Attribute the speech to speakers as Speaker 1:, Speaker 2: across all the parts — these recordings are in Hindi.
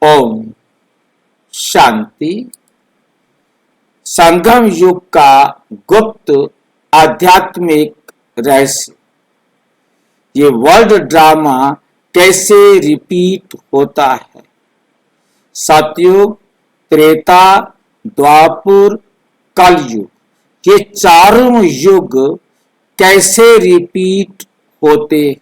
Speaker 1: ओम शांति। संगम युग का गुप्त आध्यात्मिक रहस्य। ये वर्ल्ड ड्रामा कैसे रिपीट होता है। सतयुग, त्रेता, द्वापर, कलयुग, ये चारों युग कैसे रिपीट होते हैं।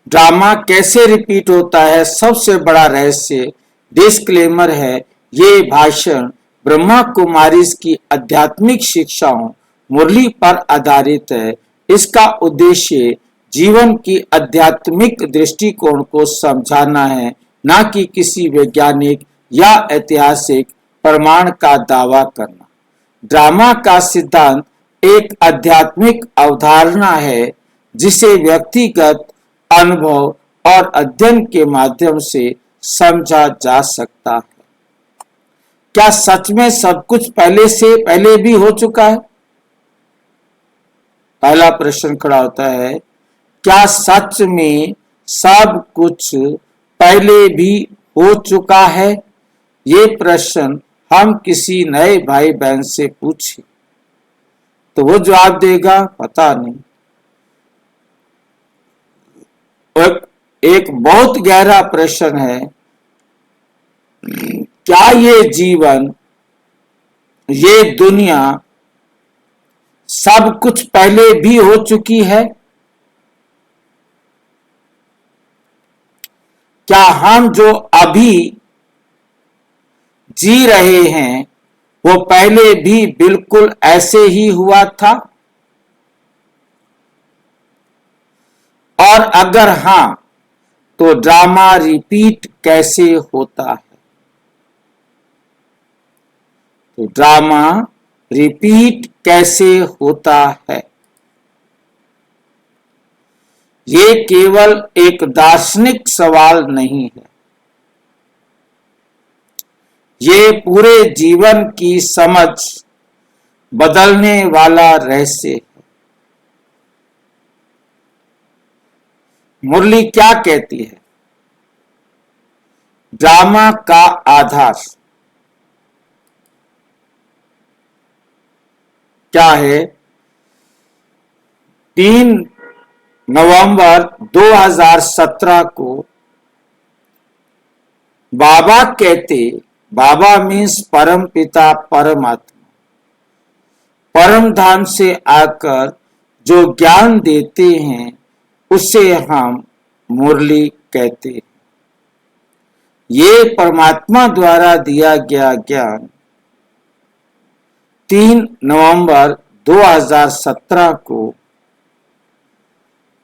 Speaker 1: ड्रामा कैसे रिपीट होता है, सबसे बड़ा रहस्य। डिस्क्लेमर है, ये भाषण ब्रह्मा कुमारी की आध्यात्मिक शिक्षाओं मुरली पर आधारित है। इसका उद्देश्य जीवन की आध्यात्मिक दृष्टिकोण को समझाना है, न कि किसी वैज्ञानिक या ऐतिहासिक प्रमाण का दावा करना। ड्रामा का सिद्धांत एक आध्यात्मिक अवधारणा है जिसे व्यक्तिगत अनुभव और अध्ययन के माध्यम से समझा जा सकता है। क्या सच में सब कुछ पहले से पहले भी हो चुका है? पहला प्रश्न खड़ा होता है, क्या सच में सब कुछ पहले भी हो चुका है? ये प्रश्न हम किसी नए भाई बहन से पूछे तो वो जवाब देगा पता नहीं। एक बहुत गहरा प्रश्न है, क्या ये जीवन, ये दुनिया सब कुछ पहले भी हो चुकी है? क्या हम जो अभी जी रहे हैं वो पहले भी बिल्कुल ऐसे ही हुआ था? और अगर हां, तो ड्रामा रिपीट कैसे होता है? तो ड्रामा रिपीट कैसे होता है? ये केवल एक दार्शनिक सवाल नहीं है, ये पूरे जीवन की समझ बदलने वाला रहस्य है। मुरली क्या कहती है? ड्रामा का आधार क्या है? 3 नवंबर 2017 को बाबा कहते, बाबा मीन्स परम पिता परमात्मा, परम धाम से आकर जो ज्ञान देते हैं उसे हम मुरली कहते हैं। ये परमात्मा द्वारा दिया गया ज्ञान 3 नवंबर 2017 को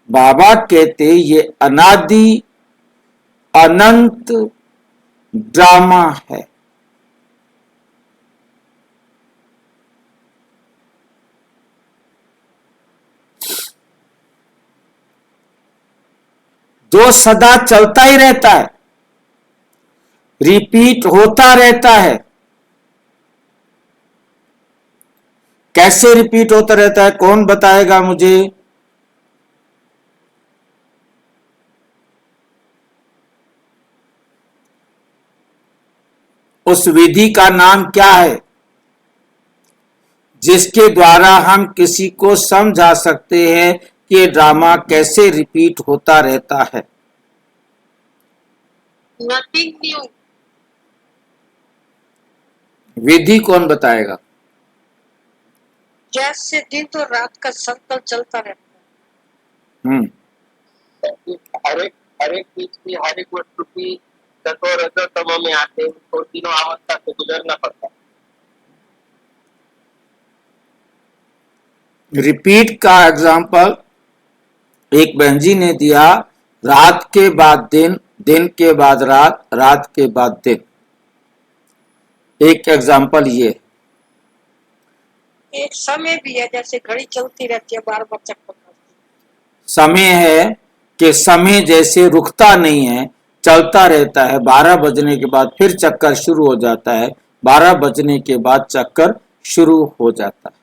Speaker 1: बाबा कहते ये अनादि अनंत ड्रामा है। जो सदा चलता ही रहता है, रिपीट होता रहता है। कैसे रिपीट होता रहता है, कौन बताएगा मुझे? उस विधि का नाम क्या है जिसके द्वारा हम किसी को समझा सकते हैं कि ये ड्रामा कैसे रिपीट होता रहता है?
Speaker 2: Nothing new.
Speaker 1: विधि कौन बताएगा?
Speaker 2: जैसे दिन तो रात का सर्कल चलता रहता है।
Speaker 3: हर एक चीज की, हर एक वस्तु की सतो रजो तमो में आते तो तीनों अवस्था से गुजरना पड़ता है।
Speaker 1: रिपीट का एग्जाम्पल एक बहन जी ने दिया, रात के बाद दिन, दिन के बाद रात, रात के बाद दिन। एक एग्जाम्पल ये।
Speaker 2: एक समय भी है, जैसे घड़ी चलती रहती है, बार बार चक्कर काटती
Speaker 1: समय है कि समय जैसे रुकता नहीं है, चलता रहता है। 12 बजने के बाद फिर चक्कर शुरू हो जाता है, 12 बजने के बाद चक्कर शुरू हो जाता है।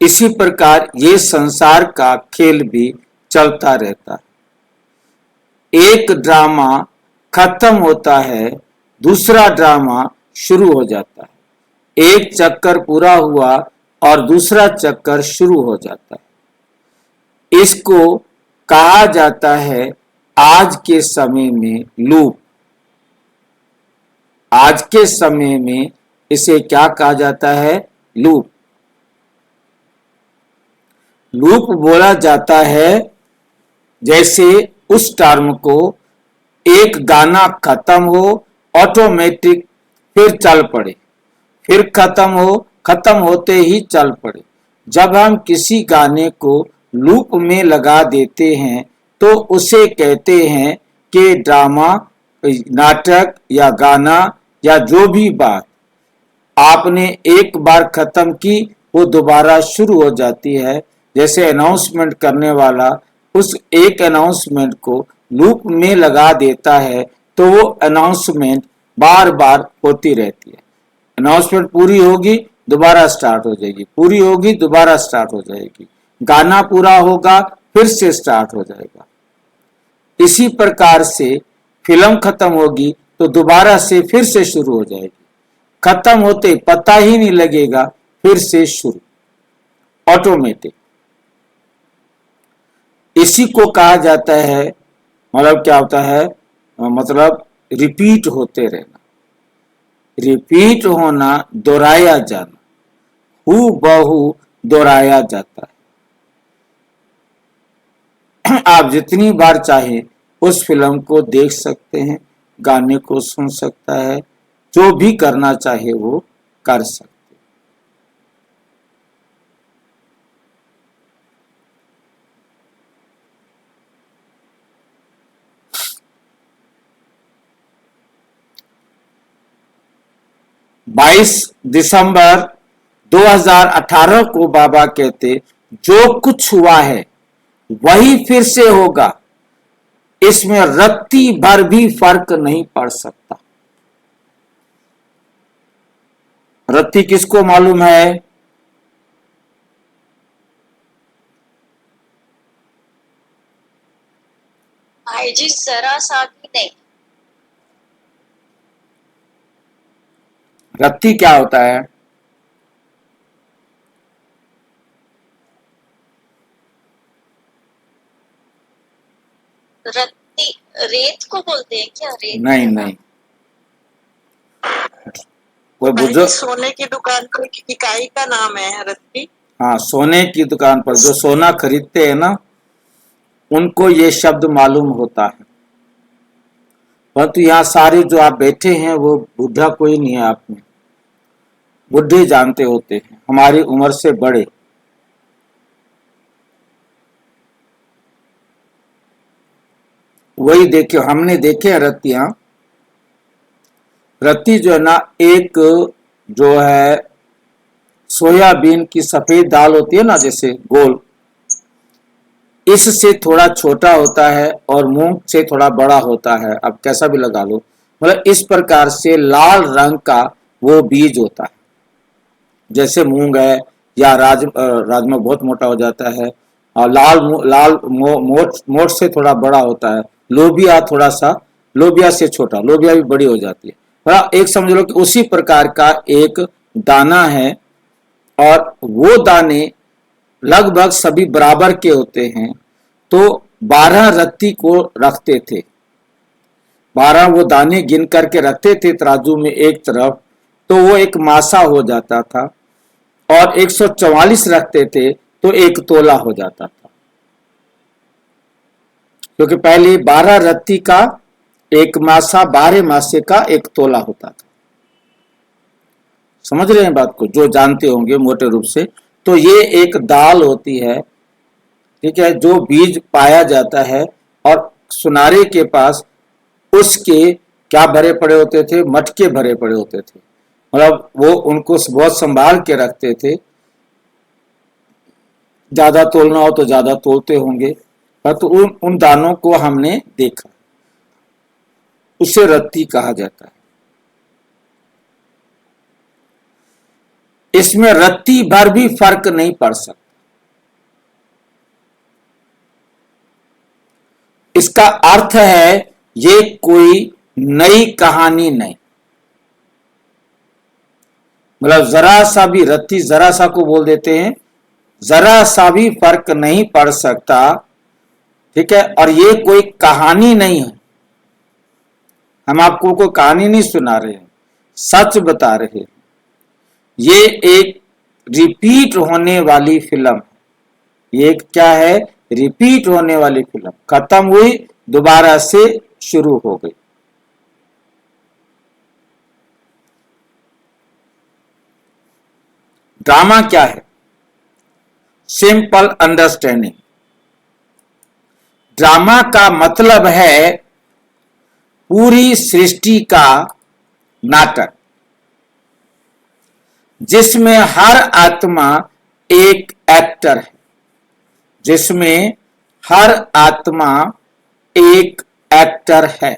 Speaker 1: इसी प्रकार ये संसार का खेल भी चलता रहता है। एक ड्रामा खत्म होता है, दूसरा ड्रामा शुरू हो जाता है। एक चक्कर पूरा हुआ और दूसरा चक्कर शुरू हो जाता है। इसको कहा जाता है आज के समय में लूप। आज के समय में इसे क्या कहा जाता है? लूप। लूप बोला जाता है जैसे उस टर्म को एक गाना खत्म हो, ऑटोमेटिक फिर चल पड़े, फिर खत्म होते ही चल पड़े। जब हम किसी गाने को लूप में लगा देते हैं तो उसे कहते हैं कि ड्रामा, नाटक या गाना या जो भी बात आपने एक बार खत्म की वो दोबारा शुरू हो जाती है। जैसे अनाउंसमेंट करने वाला उस एक अनाउंसमेंट को लूप में लगा देता है तो वो अनाउंसमेंट बार बार होती रहती है। अनाउंसमेंट पूरी होगी, दोबारा स्टार्ट हो जाएगी, पूरी होगी, दोबारा स्टार्ट हो जाएगी। गाना पूरा होगा, फिर से स्टार्ट हो जाएगा। इसी प्रकार से फिल्म खत्म होगी तो दोबारा से फिर से शुरू हो जाएगी। खत्म होते पता ही नहीं लगेगा, फिर से शुरू, ऑटोमेटिक। इसी को कहा जाता है, मतलब क्या होता है, मतलब रिपीट होते रहना। रिपीट होना, दोहराया जाना, हू बहू दोहराया जाता है। आप जितनी बार चाहे उस फिल्म को देख सकते हैं, गाने को सुन सकता है, जो भी करना चाहे वो कर सकते। बाईस दिसंबर 2018 को बाबा कहते, जो कुछ हुआ है वही फिर से होगा, इसमें रत्ती भर भी फर्क नहीं पड़ सकता। रत्ती किसको मालूम है?
Speaker 2: भाई जी जरा सा भी नहीं।
Speaker 1: रत्ती क्या होता है?
Speaker 2: रत्ती रेत को बोलते हैं क्या? रेत?
Speaker 1: नहीं नहीं, कोई
Speaker 2: भाई जी,
Speaker 1: बुजुर्ग,
Speaker 2: सोने की दुकान पर एक इकाई का नाम है रत्ती।
Speaker 1: हाँ, सोने की दुकान पर जो सोना खरीदते हैं ना, उनको ये शब्द मालूम होता है। परंतु यहाँ सारे जो आप बैठे हैं वो बुढ़ा कोई नहीं है, आप में बुढ़े जानते होते हैं, हमारी उम्र से बड़े। वही देखियो, हमने देखे हैं रत्तियां। रत्ती जो है ना, एक जो है सोयाबीन की सफेद दाल होती है ना, जैसे गोल, इससे थोड़ा छोटा होता है और मूंग से थोड़ा बड़ा होता है। अब कैसा भी लगा लो, मतलब इस प्रकार से लाल रंग का वो बीज होता है। जैसे मूंग है या राजमा बहुत मोटा हो जाता है, और लाल मोट से थोड़ा बड़ा होता है। लोबिया थोड़ा सा, लोबिया से छोटा, लोबिया भी बड़ी हो जाती है। थोड़ा एक समझ लो कि उसी प्रकार का एक दाना है, और वो दाने लगभग सभी बराबर के होते हैं। तो 12 रत्ती को रखते थे, 12 वो दाने गिन करके रखते थे तराजू में एक तरफ, तो वो एक मासा हो जाता था। और 144 रखते थे तो एक तोला हो जाता था, क्योंकि पहले 12 रत्ती का एक मासा, 12 मासे का एक तोला होता था। समझ रहे हैं बात को, जो जानते होंगे मोटे रूप से। तो ये एक दाल होती है, ठीक है, जो बीज पाया जाता है। और सुनारे के पास उसके क्या भरे पड़े होते थे? मटके भरे पड़े होते थे। मतलब वो उनको बहुत संभाल के रखते थे। ज्यादा तोलना हो तो ज्यादा तोलते होंगे, परंतु उन दानों को हमने देखा, उसे रत्ती कहा जाता है। इसमें रत्ती भर भी फर्क नहीं पड़ सकता। इसका अर्थ है ये कोई नई कहानी नहीं, मतलब जरा सा भी, रत्ती जरा सा को बोल देते हैं, जरा सा भी फर्क नहीं पड़ सकता, ठीक है। और ये कोई कहानी नहीं है, हम आपको कोई कहानी नहीं सुना रहे हैं, सच बता रहे हैं। ये एक रिपीट होने वाली फिल्म, ये क्या है, रिपीट होने वाली फिल्म, खत्म हुई दोबारा से शुरू हो गई। ड्रामा क्या है? Simple understanding. ड्रामा का मतलब है पूरी सृष्टि का नाटक, जिसमें हर आत्मा एक एक्टर है, जिसमें हर आत्मा एक एक्टर है।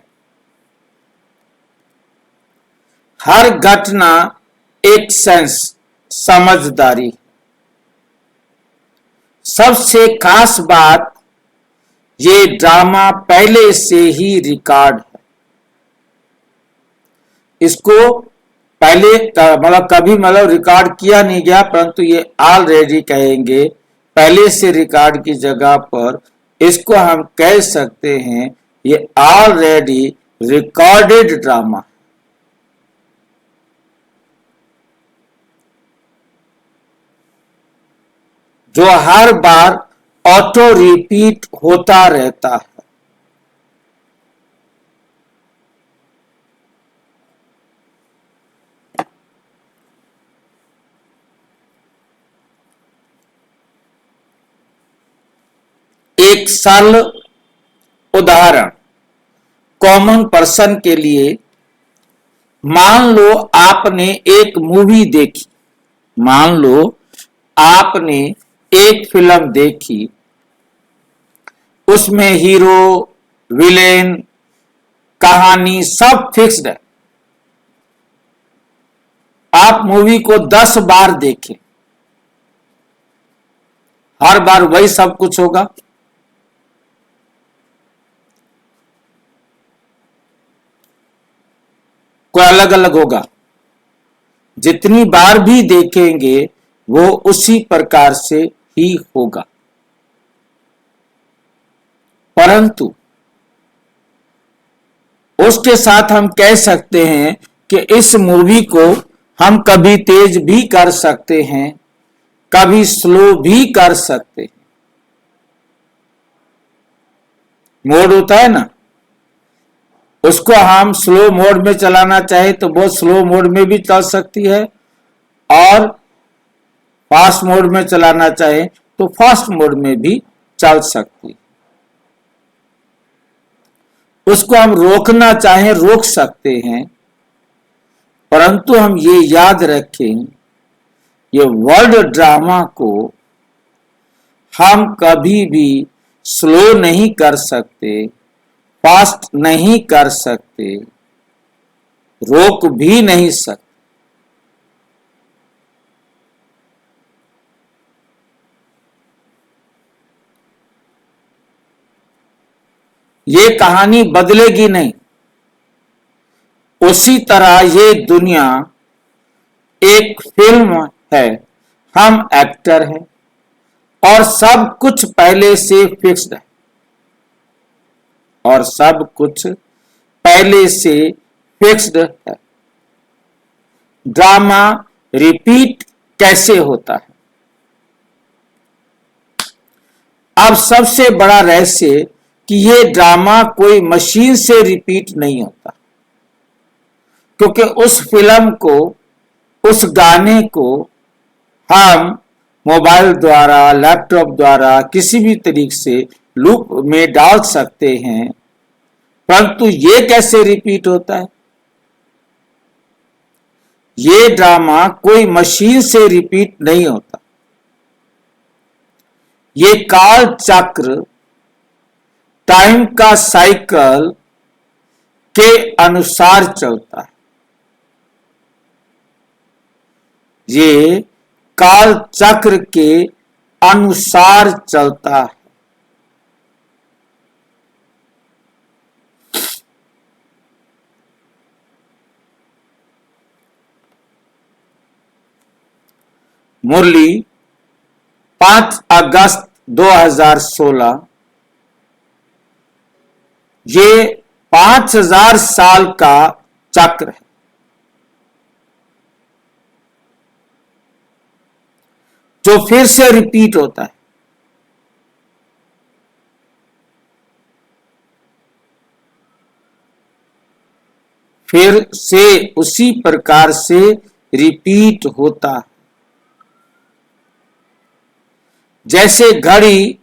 Speaker 1: हर घटना एक सेंस, समझदारी। सबसे खास बात, ये ड्रामा पहले से ही रिकॉर्ड है। इसको पहले मतलब कभी मतलब रिकॉर्ड किया नहीं गया, परंतु ये ऑलरेडी कहेंगे, पहले से रिकॉर्ड की जगह पर इसको हम कह सकते हैं ये ऑलरेडी रिकॉर्डेड ड्रामा। जो हर बार ऑटो रिपीट होता रहता है। एक सरल उदाहरण कॉमन पर्सन के लिए, मान लो आपने एक मूवी देखी, मान लो आपने एक फिल्म देखी, उसमें हीरो, विलेन, कहानी सब फिक्स्ड है। आप मूवी को 10 बार देखें, हर बार वही सब कुछ होगा? कोई अलग अलग होगा? जितनी बार भी देखेंगे वो उसी प्रकार से ही होगा। परंतु उसके साथ हम कह सकते हैं कि इस मूवी को हम कभी तेज भी कर सकते हैं, कभी स्लो भी कर सकते हैं। मोड होता है ना, उसको हम स्लो मोड में चलाना चाहे तो बहुत स्लो मोड में भी चल सकती है, और फास्ट मोड में चलाना चाहे तो फास्ट मोड में भी चल सकती है। उसको हम रोकना चाहें रोक सकते हैं, परंतु हम ये याद रखें, ये वर्ल्ड ड्रामा को हम कभी भी स्लो नहीं कर सकते, फास्ट नहीं कर सकते, रोक भी नहीं सकते। ये कहानी बदलेगी नहीं। उसी तरह ये दुनिया एक फिल्म है, हम एक्टर हैं, और सब कुछ पहले से फिक्स्ड है, और सब कुछ पहले से फिक्स्ड है। ड्रामा रिपीट कैसे होता है? अब सबसे बड़ा रहस्य कि ये ड्रामा कोई मशीन से रिपीट नहीं होता, क्योंकि उस फिल्म को, उस गाने को हम मोबाइल द्वारा, लैपटॉप द्वारा किसी भी तरीके से लूप में डाल सकते हैं, परंतु ये कैसे रिपीट होता है? ये ड्रामा कोई मशीन से रिपीट नहीं होता। ये काल चक्र टाइम का साइकिल के अनुसार चलता है। ये काल चक्र के अनुसार चलता है। मुरली 5 अगस्त 2016। ये 5000 साल का चक्र है। जो फिर से रिपीट होता है। फिर से उसी प्रकार से रिपीट होता है। जैसे घड़ी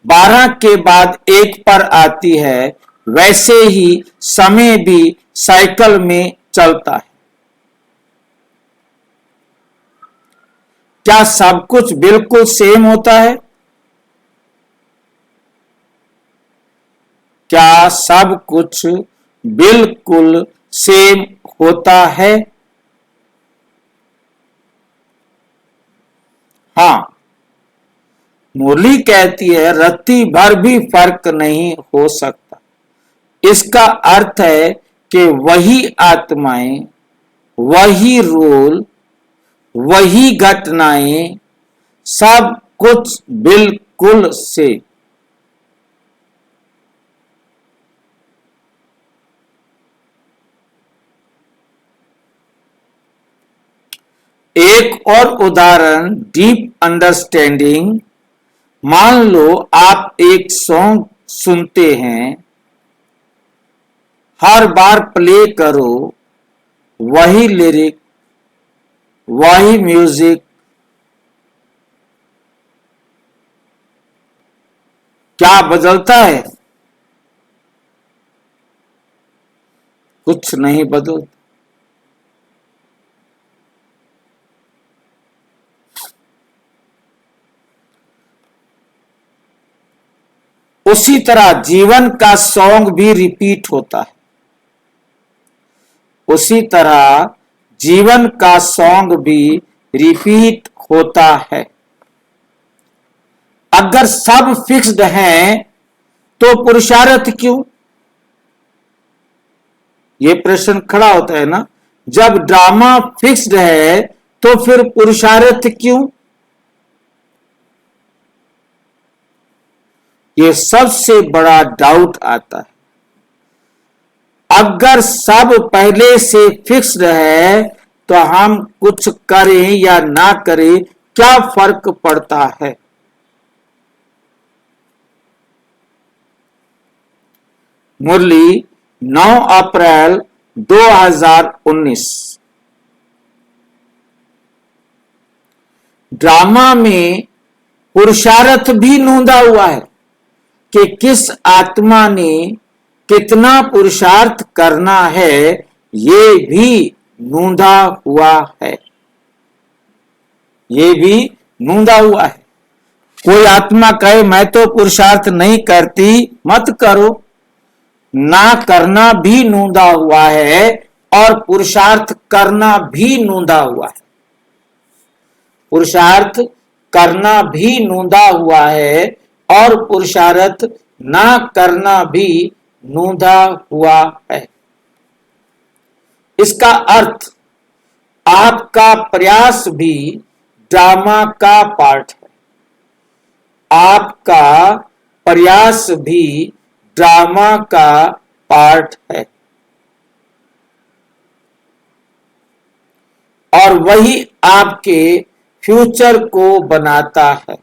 Speaker 1: 12 के बाद 1 पर आती है, वैसे ही समय भी साइकिल में चलता है। क्या सब कुछ बिल्कुल सेम होता है? क्या सब कुछ बिल्कुल सेम होता है? हाँ, मुरली कहती है रत्ती भर भी फर्क नहीं हो सकता। इसका अर्थ है कि वही आत्माएं, वही रोल, वही घटनाएं, सब कुछ बिल्कुल से। एक और उदाहरण डीप अंडरस्टैंडिंग। मान लो आप एक सॉन्ग सुनते हैं, हर बार प्ले करो वही लिरिक, वही म्यूजिक। क्या बदलता है? कुछ नहीं बदलता। उसी तरह जीवन का सॉन्ग भी रिपीट होता है। उसी तरह जीवन का सॉन्ग भी रिपीट होता है। अगर सब फिक्स्ड हैं तो पुरुषार्थ क्यों? यह प्रश्न खड़ा होता है ना। जब ड्रामा फिक्स्ड है तो फिर पुरुषार्थ क्यों? यह सबसे बड़ा डाउट आता है। अगर सब पहले से फिक्स्ड है तो हम कुछ करें या ना करें क्या फर्क पड़ता है? मुरली 9 अप्रैल 2019। ड्रामा में पुरुषार्थ भी नोंदा हुआ है कि किस आत्मा ने कितना पुरुषार्थ करना है, ये भी नोंदा हुआ है। ये भी नोंदा हुआ है। कोई आत्मा कहे मैं तो पुरुषार्थ नहीं करती, मत करो। ना करना भी नोंदा हुआ है और पुरुषार्थ करना भी नोंदा हुआ है। पुरुषार्थ करना भी नोंदा हुआ है और पुरुषार्थ ना करना भी नोंदा हुआ है। इसका अर्थ आपका प्रयास भी ड्रामा का पार्ट है। आपका प्रयास भी ड्रामा का पार्ट है। और वही आपके फ्यूचर को बनाता है।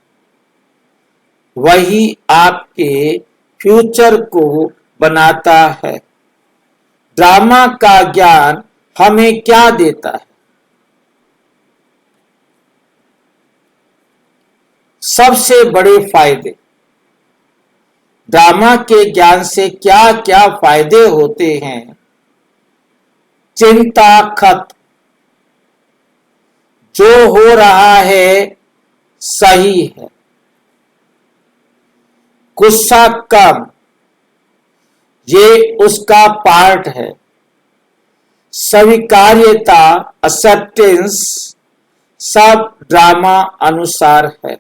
Speaker 1: वही आपके फ्यूचर को बनाता है। ड्रामा का ज्ञान हमें क्या देता है? सबसे बड़े फायदे। ड्रामा के ज्ञान से क्या क्या फायदे होते हैं? चिंता खत्म। जो हो रहा है सही है। गुस्सा कम, ये उसका पार्ट है। स्वीकार्यता, एक्सेप्टेंस, सब ड्रामा अनुसार है।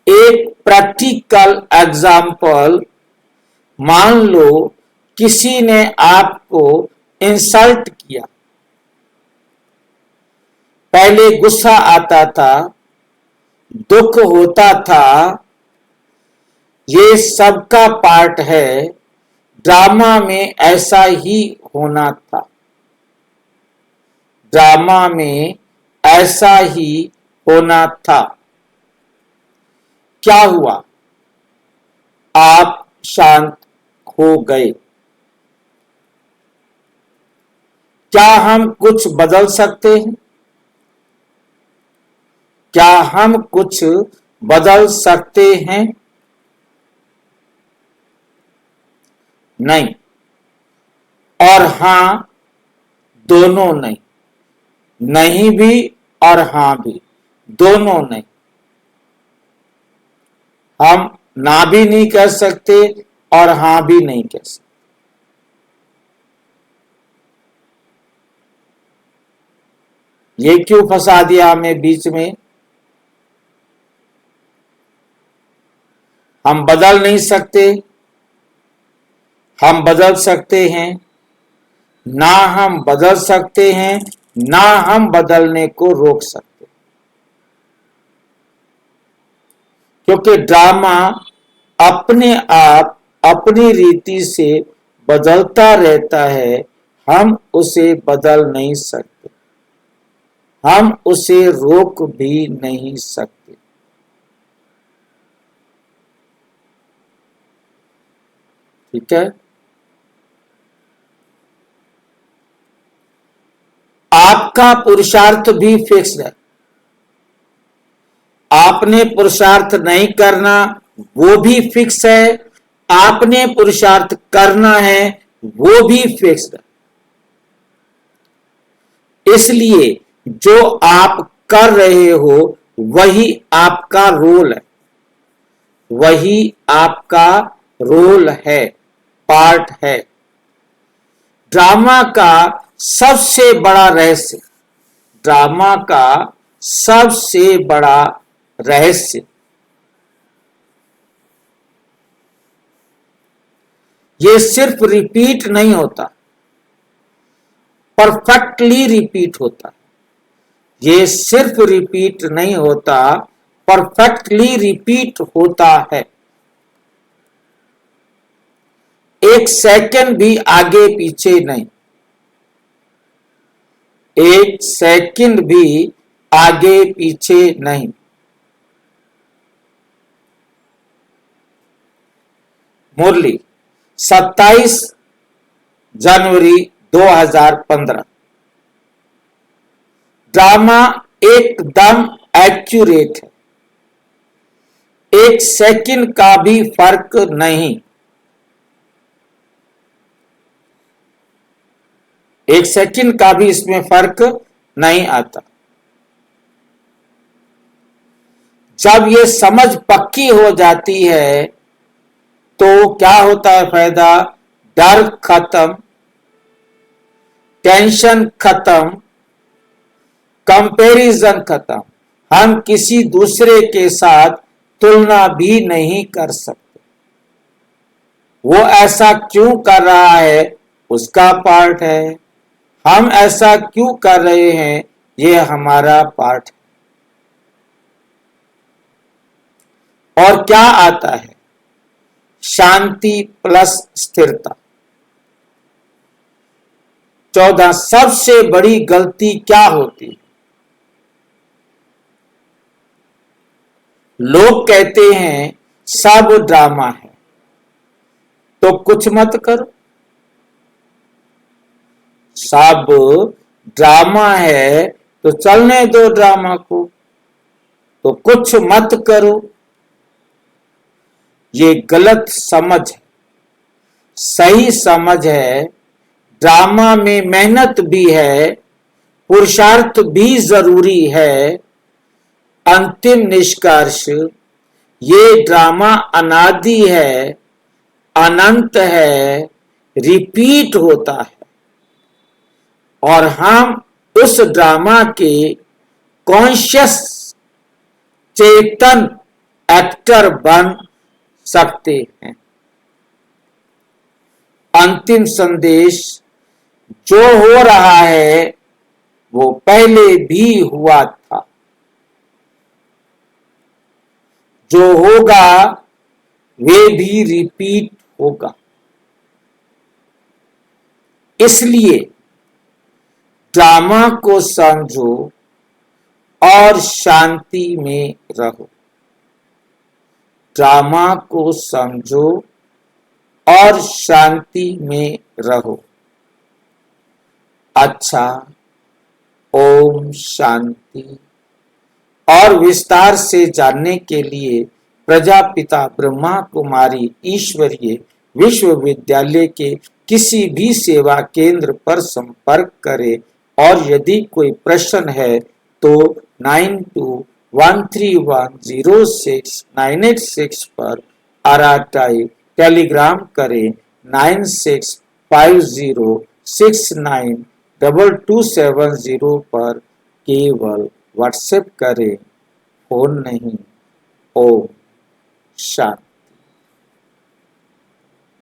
Speaker 1: एक प्रैक्टिकल एग्जाम्पल, मान लो किसी ने आपको इंसल्ट किया। पहले गुस्सा आता था, दुख होता था, ये सबका पार्ट है। ड्रामा में ऐसा ही होना था। ड्रामा में ऐसा ही होना था। क्या हुआ? आप शांत हो गए। क्या हम कुछ बदल सकते हैं? क्या हम कुछ बदल सकते हैं? नहीं और हां, दोनों नहीं। नहीं भी और हां भी, दोनों नहीं। हम ना भी नहीं कह सकते और हां भी नहीं कह सकते। ये क्यों फंसा दिया हमें बीच में? हम बदल नहीं सकते, हम बदल सकते हैं। ना हम बदल सकते हैं, ना हम बदलने को रोक सकते, क्योंकि ड्रामा अपने आप अपनी रीति से बदलता रहता है। हम उसे बदल नहीं सकते, हम उसे रोक भी नहीं सकते। ठीक है? आपका पुरुषार्थ भी फिक्स्ड है। आपने पुरुषार्थ नहीं करना, वो भी फिक्स है। आपने पुरुषार्थ करना है, वो भी फिक्स्ड है। इसलिए जो आप कर रहे हो वही आपका रोल है, वही आपका रोल है, पार्ट है। ड्रामा का सबसे बड़ा रहस्य, ड्रामा का सबसे बड़ा रहस्य ये सिर्फ रिपीट नहीं होता, परफेक्टली रिपीट होता। ये सिर्फ रिपीट नहीं होता, परफेक्टली रिपीट होता है। एक सेकंड भी आगे पीछे नहीं, एक सेकंड भी आगे पीछे नहीं। मुरली 27 जनवरी 2015। ड्रामा एकदम एक्यूरेट है, एक सेकंड का भी फर्क नहीं। एक सेकंड का भी इसमें फर्क नहीं आता। जब ये समझ पक्की हो जाती है तो क्या होता है फायदा? डर खत्म, टेंशन खत्म, कंपैरिजन खत्म। हम किसी दूसरे के साथ तुलना भी नहीं कर सकते। वो ऐसा क्यों कर रहा है, उसका पार्ट है। हम ऐसा क्यों कर रहे हैं, ये हमारा पार्ट है। और क्या आता है? शांति प्लस स्थिरता। 14 सबसे बड़ी गलती क्या होती है? लोग कहते हैं सब ड्रामा है, तो कुछ मत करो। सब ड्रामा है तो चलने दो ड्रामा को, तो कुछ मत करो। ये गलत समझ है, सही समझ है। ड्रामा में मेहनत भी है, पुरुषार्थ भी जरूरी है। अंतिम निष्कर्ष ये ड्रामा अनादि है, अनंत है, रिपीट होता है और हम उस ड्रामा के कॉन्शियस चेतन एक्टर बन सकते हैं। अंतिम संदेश, जो हो रहा है वो पहले भी हुआ था, जो होगा वे भी रिपीट होगा। इसलिए ड्रामा को समझो और शांति में रहो। ड्रामा को समझो और शांति में रहो। अच्छा, ओम शांति। और विस्तार से जानने के लिए प्रजापिता ब्रह्मा कुमारी ईश्वरीय विश्वविद्यालय के किसी भी सेवा केंद्र पर संपर्क करें और यदि कोई प्रश्न है तो 9213106986 पर आरटीआई टेलीग्राम करें। 9650692270 पर केवल व्हाट्सएप करें, फोन नहीं। ओम शांति।